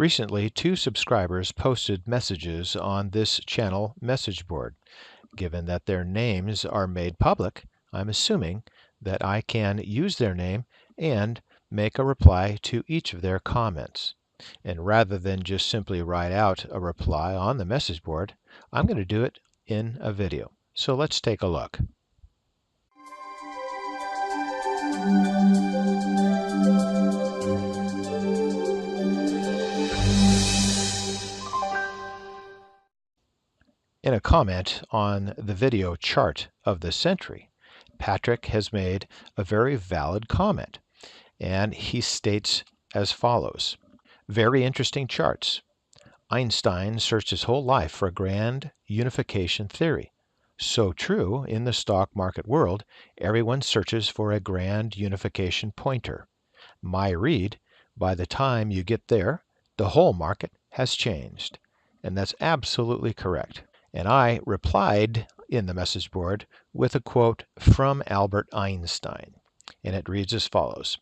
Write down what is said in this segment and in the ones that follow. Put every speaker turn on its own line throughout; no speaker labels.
Recently, two subscribers posted messages on this channel message board. Given that their names are made public, I'm assuming that I can use their name and make a reply to each of their comments. And rather than just simply write out a reply on the message board, I'm going to do it in a video. So let's take a look. In a comment on the video chart of the century, Patrick has made a very valid comment, and he states as follows: very interesting charts. Einstein searched his whole life for a grand unification theory. So true in the stock market world, everyone searches for a grand unification pointer. My read, by the time you get there, the whole market has changed. And that's absolutely correct. And I replied in the message board with a quote from Albert Einstein. And it reads as follows: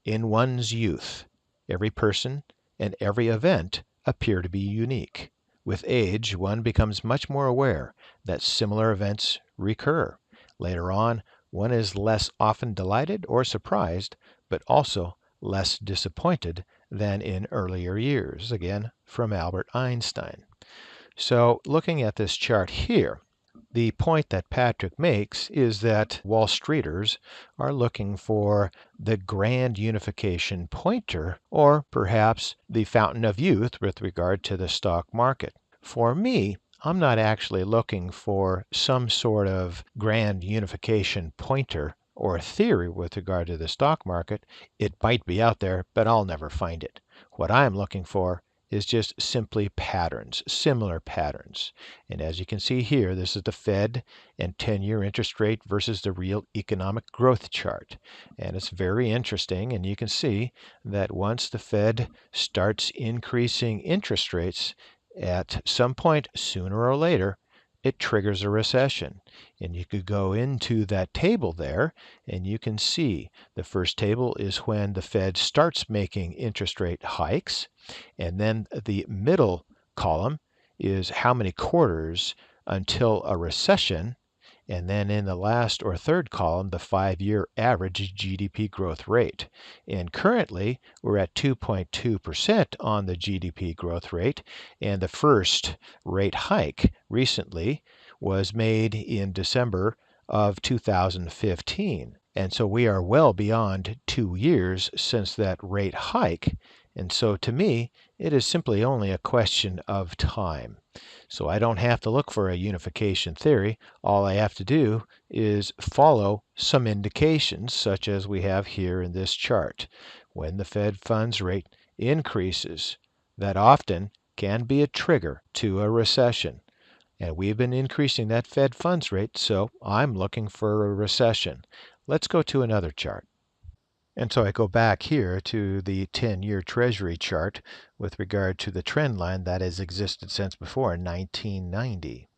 in one's youth, every person and every event appear to be unique. With age, one becomes much more aware that similar events recur. Later on, one is less often delighted or surprised, but also less disappointed than in earlier years. Again, from Albert Einstein. So looking at this chart here, the point that Patrick makes is that Wall Streeters are looking for the grand unification pointer, or perhaps the fountain of youth with regard to the stock market. For me, I'm not actually looking for some sort of grand unification pointer or theory with regard to the stock market. It might be out there, but I'll never find it. What I'm looking for is just simply patterns, similar patterns. And as you can see here, this is the Fed and 10-year interest rate versus the real economic growth chart. And it's very interesting, and you can see that once the Fed starts increasing interest rates, at some point, sooner or later, it triggers a recession. And you could go into that table there, and you can see the first table is when the Fed starts making interest rate hikes. And then the middle column is how many quarters until a recession. And then in the last or third column, the 5-year average GDP growth rate. And currently, we're at 2.2% on the GDP growth rate. And the first rate hike recently was made in December of 2015. And so we are well beyond 2 years since that rate hike. And so to me, it is simply only a question of time. So I don't have to look for a unification theory. All I have to do is follow some indications, such as we have here in this chart. When the Fed funds rate increases, that often can be a trigger to a recession. And we've been increasing that Fed funds rate, so I'm looking for a recession. Let's go to another chart. And so I go back here to the 10-year Treasury chart with regard to the trend line that has existed since before 1990.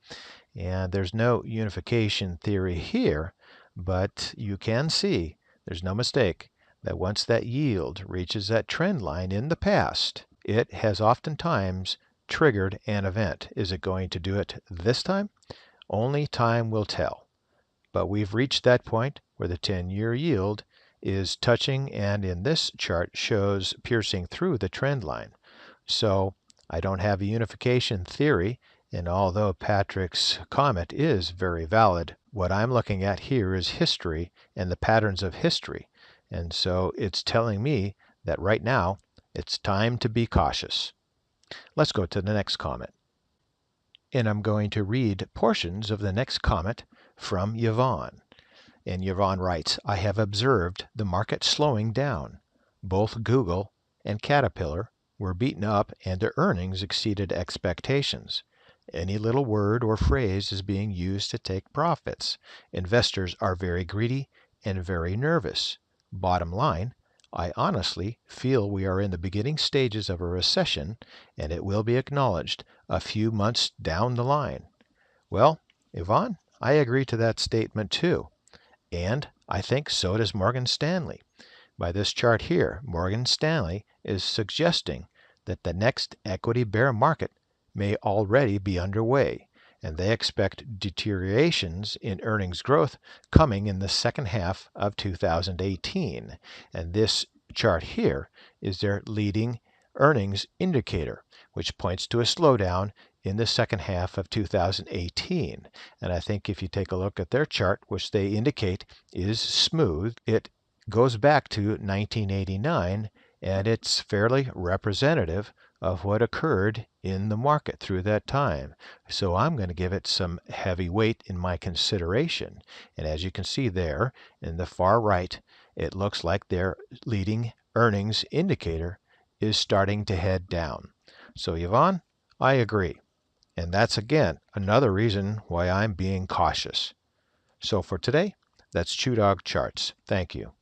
And there's no unification theory here, but you can see, there's no mistake, that once that yield reaches that trend line in the past, it has oftentimes triggered an event. Is it going to do it this time? Only time will tell. But we've reached that point where the 10-year yield is touching, and in this chart shows piercing through the trend line. So I don't have a unification theory, and although Patrick's comment is very valid, what I'm looking at here is history and the patterns of history. And so it's telling me that right now it's time to be cautious. Let's go to the next comment. And I'm going to read portions of the next comment from Yvonne. And Yvonne writes, I have observed the market slowing down. Both Google and Caterpillar were beaten up and their earnings exceeded expectations. Any little word or phrase is being used to take profits. Investors are very greedy and very nervous. Bottom line, I honestly feel we are in the beginning stages of a recession, and it will be acknowledged a few months down the line. Well, Yvonne, I agree to that statement too. And I think so does Morgan Stanley. By this chart here, Morgan Stanley is suggesting that the next equity bear market may already be underway, and they expect deteriorations in earnings growth coming in the second half of 2018. And this chart here is their leading earnings indicator, which points to a slowdown in the second half of 2018. And I think if you take a look at their chart, which they indicate is smooth, it goes back to 1989, and it's fairly representative of what occurred in the market through that time. So I'm going to give it some heavy weight in my consideration. And as you can see there in the far right, it looks like their leading earnings indicator is starting to head down. So Yvonne, I agree. And that's again another reason why I'm being cautious. So for today, that's ChewDog Charts. Thank you.